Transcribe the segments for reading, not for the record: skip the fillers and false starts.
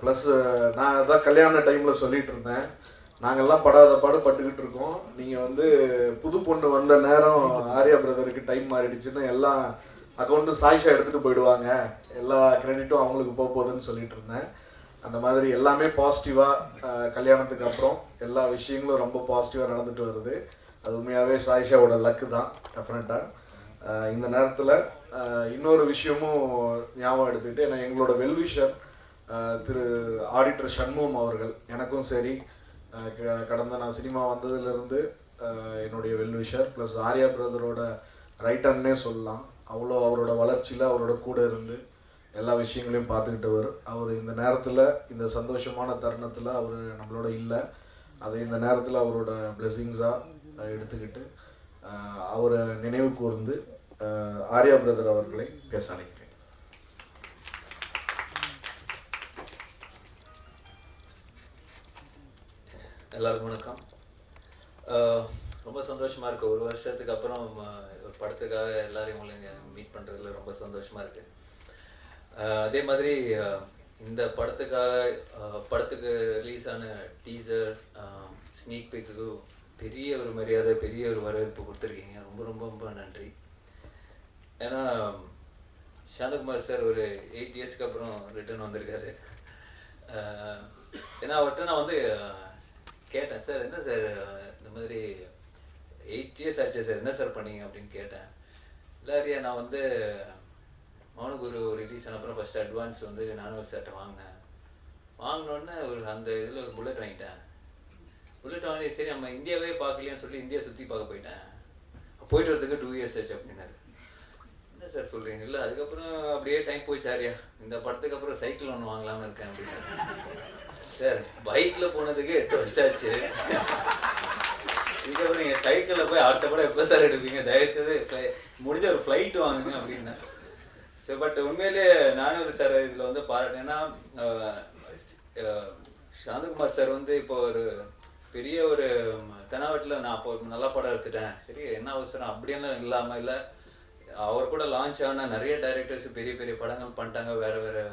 Plus நான் அதான் கல்யாண டைமில் சொல்லிட்டு இருந்தேன், நாங்கள்லாம் படாத பாடு பட்டுக்கிட்டு இருக்கோம், நீங்கள் வந்து புது பொண்ணு வந்த நேரம் ஆர்யா பிரதருக்கு டைம் மாறிடுச்சுன்னு எல்லாம் அக்கௌண்ட்டு சாய்ஷா எடுத்துகிட்டு போயிடுவாங்க, எல்லா கிரெடிட்டும் அவங்களுக்கு போக போகுதுன்னு சொல்லிட்டு இருந்தேன். அந்த மாதிரி எல்லாமே பாசிட்டிவாக கல்யாணத்துக்கு அப்புறம் எல்லா விஷயங்களும் ரொம்ப பாசிட்டிவாக நடந்துட்டு வருது. அது உண்மையாகவே சாய்ஷாவோட லக்கு தான் டெஃபினட்டாக. இந்த நேரத்தில் இன்னொரு விஷயமும் ஞாபகம் எடுத்துக்கிட்டு, ஏன்னா எங்களோட வெல்விஷர் திரு ஆடிட்டர் சண்முகம் அவர்கள் எனக்கும் சரி கடந்த நான் சினிமா வந்ததுலேருந்து என்னுடைய வெல்விஷர் ப்ளஸ் ஆர்யா பிரதரோட ரைட் ஹேண்ட்னே சொல்லலாம். அவ்வளோ அவரோட வளர்ச்சியில் அவரோட கூட இருந்து எல்லா விஷயங்களையும் பார்த்துக்கிட்டவர். அவர் இந்த நேரத்தில் இந்த சந்தோஷமான தருணத்தில் அவர் நம்மளோட இல்லை, அதை இந்த நேரத்தில் அவரோட பிளெஸிங்ஸாக எடுத்துக்கிட்டு அவரை நினைவு கூர்ந்து ஆர்யா பிரதர் அவர்களை பேச அழைக்கிறேன். எல்லாருக்கும் வணக்கம். ரொம்ப சந்தோஷமாக இருக்குது, ஒரு வருஷத்துக்கு அப்புறம் ஒரு படத்துக்காக எல்லாரையும் உங்களை மீட் பண்ணுறதுல ரொம்ப சந்தோஷமாக இருக்குது. அதே மாதிரி இந்த படத்துக்கு ரிலீஸ் ஆன டீசர் ஸ்னீக் பீக்கு பெரிய ஒரு மரியாதை, பெரிய ஒரு வரவேற்பு கொடுத்துருக்கீங்க. ரொம்ப ரொம்ப ரொம்ப நன்றி. ஏன்னா சாந்தகுமார் சார் ஒரு 8 இயர்ஸ்க்கு அப்புறம் ரிட்டர்ன் வந்திருக்காரு. ஏன்னா அவர்கிட்ட நான் வந்து கேட்டேன், சார் என்ன சார் இந்த மாதிரி 8 இயர்ஸ் ஆச்சு சார், என்ன சார் பண்ணீங்க அப்படின்னு கேட்டேன். இல்லாரியா நான் வந்து மௌனகுரு ரிலீஸ் ஆன அப்புறம் ஃபஸ்ட்டு அட்வான்ஸ் வந்து நானும் சார்ட்ட வாங்கினோடனே அந்த இதில் ஒரு புல்லட் வாங்கிட்டேன். புல்லட் வாங்கி சரி நம்ம இந்தியாவே பார்க்கலையான்னு சொல்லி இந்தியா சுற்றி பார்க்க போயிட்டு வரதுக்கு 2 இயர்ஸ் ஆச்சு அப்படின்னாரு. என்ன சார் சொல்கிறீங்க? இல்லை அதுக்கப்புறம் அப்படியே டைம் போயிடுச்சு ஆரியா, இந்த படத்துக்கு அப்புறம் சைக்கிள் ஒன்று வாங்கலாம்னு இருக்கேன் அப்படின்னாரு. சார் பைக்கில் போனதுக்கு 8 வருஷம் ஆச்சு, இதுக்கப்புறம் நீங்கள் சைக்கிளில் போய் அடுத்த படம் எப்போ சார் எடுப்பீங்க? தயவுசெய்து முடிஞ்ச ஒரு ஃப்ளைட் வாங்குங்க அப்படின்னா. ஸோ பட் உண்மையிலே நானும் சார் இதில் வந்து பாராட்டேன்னா, சாந்தகுமார் சார் வந்து இப்போ ஒரு பெரிய ஒரு தெனாவட்டில் நான் இப்போ ஒரு நல்ல படம் எடுத்துட்டேன், சரி என்ன அவசரம் அப்படியெல்லாம் இல்லாமல், இல்லை அவர் கூட லான்ச் ஆன நிறைய டைரக்டர்ஸ் பெரிய பெரிய படங்கள் பண்ணிட்டாங்க, வேறு வேறு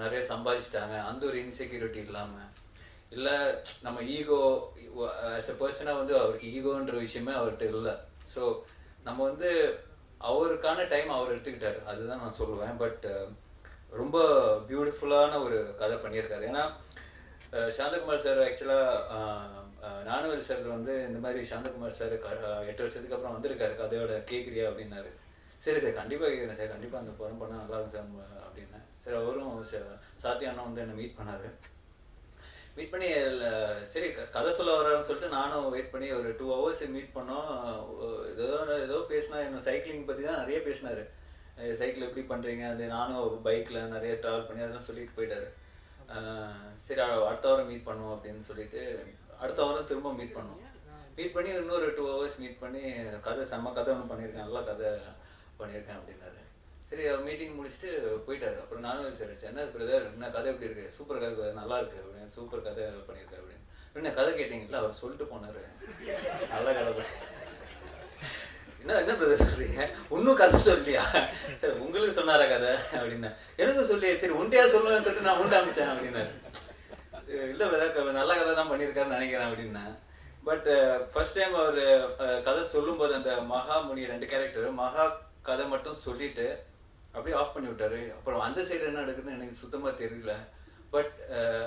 நிறைய சம்பாதிச்சிட்டாங்க, அந்த ஒரு இன்செக்யூரிட்டி இல்லாமல், இல்லை நம்ம ஈகோ ஆஸ் எ பர்சனாக வந்து அவருக்கு ஈகோன்ற விஷயமே அவர்கிட்ட இல்லை. ஸோ நம்ம வந்து அவருக்கான டைம் அவர் எடுத்துக்கிட்டாரு, அதுதான் நான் சொல்லுவேன். பட் ரொம்ப பியூட்டிஃபுல்லான ஒரு கதை பண்ணியிருக்காரு. ஏன்னா சாந்தகுமார் சார் ஆக்சுவலாக நானுவல் சார் வந்து இந்த மாதிரி சாந்தகுமார் சார் 8 வருஷத்துக்கு அப்புறம் வந்திருக்காரு, கதையோட கேட்குறியா அப்படின்னாரு. சரி சார் கண்டிப்பாக கேட்குறேன் சார், கண்டிப்பாக அந்த படம் பண்ணால் நல்லா இருக்கும் சார் அப்படின்னேன். சரி அவரும் சாத்தியா அண்ணா வந்து என்னை மீட் பண்ணார். மீட் பண்ணி சரி கதை சொல்ல வரான்னு சொல்லிட்டு நானும் வெயிட் பண்ணி ஒரு 2 ஹவர்ஸ் மீட் பண்ணோம். ஏதோ பேசினா என்ன சைக்கிளிங் பற்றி தான் நிறைய பேசினார். சைக்கிள் எப்படி பண்ணுறீங்க, அது நானும் பைக்கில் நிறைய ட்ராவல் பண்ணி அதெல்லாம் சொல்லிட்டு போயிட்டார். சரி அடுத்த வாரம் மீட் பண்ணுவோம் அப்படின்னு சொல்லிட்டு அடுத்த வாரம் திரும்ப மீட் பண்ணி இன்னொரு 2 ஹவர்ஸ் மீட் பண்ணி செம்ம கதை ஒன்று பண்ணியிருக்கேன், நல்லா கதை பண்ணியிருக்கேன் அப்படின்னாரு. சரி மீட்டிங் முடிச்சுட்டு போயிட்டாரு. அப்புறம் நானும் சரி என்ன பிரதர் என்ன கதை எப்படி இருக்குது? சூப்பர் கதை, நல்லா இருக்குது அப்படின்னு, சூப்பர் கதை பண்ணியிருக்காரு அப்படின்னு. என்ன கதை கேட்டிங்களா? அவர் சொல்லிட்டு போனார், நல்ல கதை. என்ன பிரதர் சொல்றீங்க, இன்னும் கதை சொல்லியா? சரி உங்களுக்கு சொன்னாரா கதை அப்படின்னா, எனக்கும் சொல்லி சரி உண்டையா சொல்லுவேன்னு சொல்லிட்டு நான் உண்டு அமைச்சேன் அப்படின்னாரு. இல்லை பிரதர் நல்ல கதை தான் பண்ணியிருக்காருன்னு நினைக்கிறேன் அப்படின்னா. பட் ஃபர்ஸ்ட் டைம் அவர் கதை சொல்லும்போது அந்த மகாமுனி 2 கேரக்டர் மகா கதை மட்டும் சொல்லிட்டு அப்படியே ஆஃப் பண்ணி விட்டாரு. அப்புறம் அந்த சைடு என்ன நடக்குதுன்னு எனக்கு சுத்தமாக தெரியல. பட்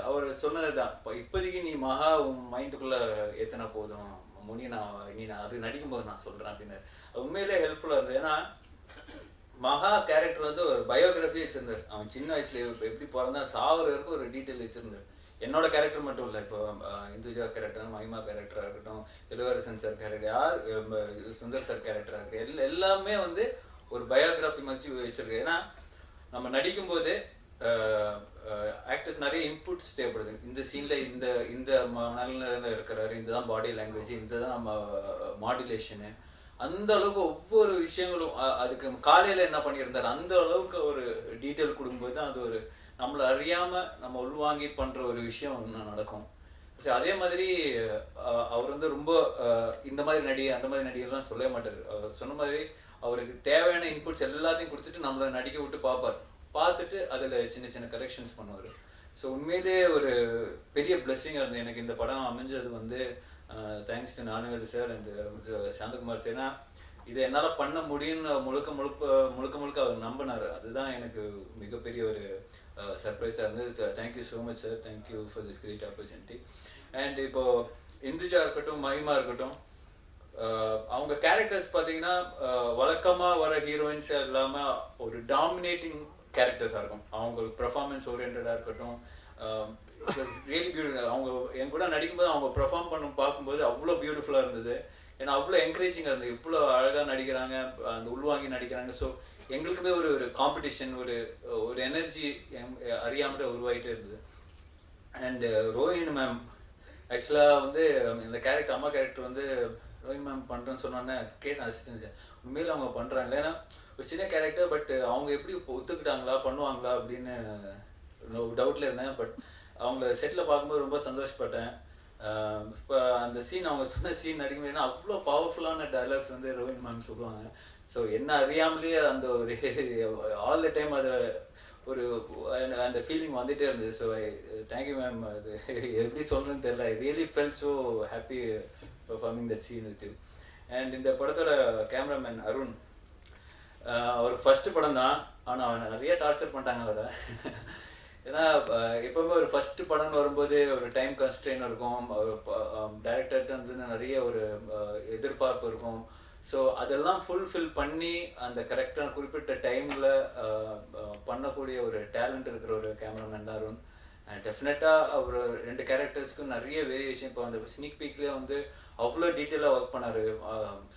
அவர் சொன்னது தான், இப்போதைக்கு நீ மகா உன் மைண்டுக்குள்ளே ஏற்றினா போதும், முனி நான் அது நடிக்கும்போது நான் சொல்கிறேன் அப்படின்னாரு. உண்மையிலே ஹெல்ப்ஃபுல்லாக இருந்தது. ஏன்னா மகா கேரக்டர் வந்து ஒரு பயோகிராஃபி வச்சுருந்தார். அவன் சின்ன வயசுல எப்படி பிறந்தா சாவர வரைக்கும் ஒரு டீட்டெயில் வச்சுருந்தார். என்னோட கேரக்டர் மட்டும் இல்லை, இப்போ இந்துஜா கேரக்டர், மகிமா கேரக்டராக இருக்கட்டும், இளவரசன் சார் கேரக்டர், சுந்தர் சார் கேரக்டராக இருக்குது, எல்லாமே வந்து ஒரு பயோகிராஃபி மாதிரி வச்சுருக்கு. ஏன்னா நம்ம நடிக்கும்போது ஆக்டர்ஸ் நிறைய இன்புட்ஸ் தேவைப்படுது. இந்த சீனில் இந்த மனநிலையில் இருக்கிறாரு, இதுதான் பாடி லாங்குவேஜ், இதுதான் மாடுலேஷனு, அந்த அளவுக்கு ஒவ்வொரு விஷயங்களும் அதுக்கு காலையில் என்ன பண்ணியிருந்தாரு அந்த அளவுக்கு ஒரு டீட்டெயில் கொடுக்கும்போது தான் அது ஒரு நம்மளை அறியாமல் நம்ம உள்வாங்கி பண்ணுற ஒரு விஷயம் ஒன்று நடக்கும். சரி அதே மாதிரி அவர் வந்து ரொம்ப இந்த மாதிரி அந்த மாதிரி நடிகர்லாம் சொல்லவே மாட்டார். அவர் சொன்ன மாதிரி அவருக்கு தேவையான இன்புட்ஸ் எல்லாத்தையும் கொடுத்துட்டு நம்மளை நடிக்க விட்டு பார்ப்பார். பார்த்துட்டு அதில் சின்ன சின்ன கரெக்ஷன்ஸ் பண்ணுவார். ஸோ உண்மையிலே ஒரு பெரிய பிளெஸ்ஸிங்காக இருந்தது எனக்கு இந்த படம் அமைஞ்சது வந்து thanks to Gnanavel sir and Santhakumar sir. ஏன்னா இதை என்னால் பண்ண முடியும்னு முழுக்க அவர் நம்பினார். அதுதான் எனக்கு மிகப்பெரிய ஒரு சர்ப்ரைஸாக இருந்தது. Thank you so much sir, thank you for this great opportunity. And இப்போது இந்துஜா இருக்கட்டும், மகிமா இருக்கட்டும், அவங்க கேரக்டர்ஸ் பார்த்தீங்கன்னா வழக்கமாக வர ஹீரோயின்ஸ் இல்லாமல் ஒரு டாமினேட்டிங் கேரக்டர்ஸாக இருக்கும். அவங்களுக்கு பெர்ஃபார்மன்ஸ் ஓரியன்டாக இருக்கட்டும், ரியலி பியூட்டிஃபுல். அவங்க என் கூட நடிக்கும்போது அவங்க பெர்ஃபார்ம் பார்க்கும்போது அவ்வளோ பியூட்டிஃபுல்லாக இருந்தது. ஏன்னா அவ்வளோ என்கரேஜிங்காக இருந்தது. இவ்வளோ அழகாக நடிக்கிறாங்க, அந்த உள்வாங்கி நடிக்கிறாங்க. ஸோ எங்களுக்குமே ஒரு காம்படிஷன், ஒரு எனர்ஜி அறியாமலே உருவாகிட்டே இருந்தது. அண்ட் ரோஹிணி மேம் ஆக்சுவலாக வந்து இந்த கேரக்டர், அம்மா கேரக்டர் வந்து ரோஹிணி மேம் பண்ணுறேன்னு சொன்னோன்னே கேட்டேன் அசிஸ்டன்ஸ், உண்மையில அவங்க பண்ணுறாங்க. ஏன்னா ஒரு சின்ன கேரக்டர், பட் அவங்க எப்படி இப்போ ஒத்துக்கிட்டாங்களா, பண்ணுவாங்களா அப்படின்னு டவுட்டில் இருந்தேன். பட் அவங்கள செட்டில் பார்க்கும்போது ரொம்ப சந்தோஷப்பட்டேன். இப்போ அந்த சீன், அவங்க சொன்ன சீன் நடிக்கும்போது அவ்வளோ பவர்ஃபுல்லான டைலாக்ஸ் வந்து ரோஹிணி மேம் சொல்லுவாங்க. ஸோ என்ன அறியாமலேயே அந்த ஒரு ஆல் த டைம் அதை அந்த ஃபீலிங் வந்துகிட்டே இருந்தது. So thank you ma'am. அது எப்படி சொல்கிறேன்னு தெரியல. I really fell so happy performing that scene with you. And இந்த படத்தோட கேமராமேன் அருண், அவருக்கு ஃபஸ்ட்டு படம் தான், ஆனால் அவனை நிறைய டார்ச்சர் பண்ணிட்டாங்க அவரை. ஏன்னா எப்போவுமே ஒரு ஃபஸ்ட்டு படம்னு வரும்போது ஒரு டைம் கன்ஸ்ட்ரெயின் இருக்கும், டைரக்டர்கிட்ட வந்து நிறைய ஒரு எதிர்பார்ப்பு இருக்கும். ஸோ அதெல்லாம் ஃபுல்ஃபில் பண்ணி அந்த கரெக்டான குறிப்பிட்ட டைமில் பண்ணக்கூடிய ஒரு டேலண்ட் இருக்கிற ஒரு கேமராமேன் தான் அருண். டெஃபினட்டாக அவர் 2 கேரக்டர்ஸ்க்கும் நிறைய வேரியேஷன். இப்போ அந்த ஸ்னீக் பீக்லேயே வந்து அவ்வளோ டீட்டெயிலாக ஒர்க் பண்ணார்.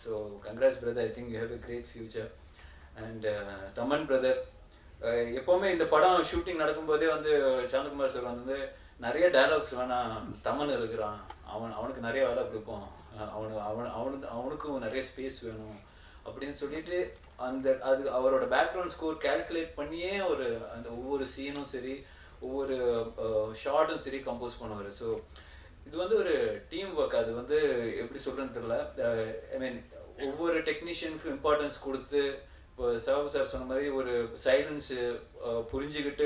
So congrats brother, I think you have a great future. And Thaman brother, எப்போவுமே இந்த படம் ஷூட்டிங் நடக்கும்போதே வந்து சாந்தகுமார் சார் வந்து நிறைய டைலாக்ஸ் வேணாம், தமன் இருக்கிறான், அவனுக்கு நிறைய வேலை கொடுப்போம், அவனுக்கும் நிறைய ஸ்பேஸ் வேணும் அப்படின்னு சொல்லிட்டு அது அவரோட பேக்ரவுண்ட் ஸ்கோர் கேல்குலேட் பண்ணியே அந்த ஒவ்வொரு சீனும் சரி, ஒவ்வொரு ஷார்ட்டும் சரி கம்போஸ் பண்ணுவார். ஸோ இது வந்து ஒரு டீம் ஒர்க். அது வந்து எப்படி சொல்கிறேன்னு தெரியல. ஐ மீன் ஒவ்வொரு டெக்னீஷியனுக்கும் இம்பார்ட்டன்ஸ் கொடுத்து, இப்போ சிவப்பு சார் சொன்ன மாதிரி ஒரு சைலன்ஸு புரிஞ்சுக்கிட்டு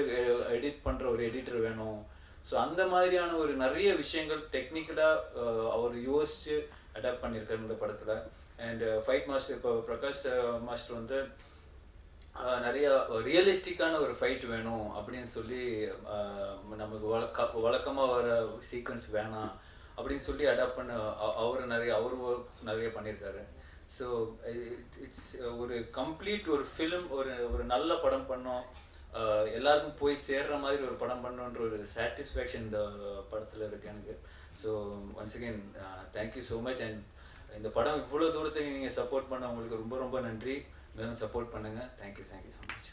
எடிட் பண்ணுற ஒரு எடிட்டர் வேணும். ஸோ அந்த மாதிரியான ஒரு நிறைய விஷயங்கள் டெக்னிக்கலாக அவர் யோசித்து அடாப்ட் பண்ணியிருக்காரு இந்த படத்தில். அண்ட் ஃபைட் மாஸ்டர், இப்போ பிரகாஷ் மாஸ்டர் வந்து நிறைய ரியலிஸ்டிக்கான ஒரு ஃபைட் வேணும் அப்படின்னு சொல்லி, நமக்கு வழக்கமாக வர சீக்வன்ஸ் வேணாம் அப்படின்னு சொல்லி அடாப்ட் பண்ண அவர் நிறைய பண்ணியிருக்காரு. ஸோ இட்ஸ் ஒரு கம்ப்ளீட் ஒரு ஃபிலிம், ஒரு நல்ல படம் பண்ணோம், எல்லாருக்கும் போய் சேர்ற மாதிரி ஒரு படம் பண்ணோன்ற ஒரு சாட்டிஸ்ஃபேக்ஷன் இந்த படத்தில் இருக்குது எனக்கு. So once again thank you so much. And இந்த படம் இவ்வளோ தூரத்துக்கு நீங்கள் சப்போர்ட் பண்ண உங்களுக்கு ரொம்ப ரொம்ப நன்றி. மேலும் சப்போர்ட் பண்ணுங்கள். Thank you so much.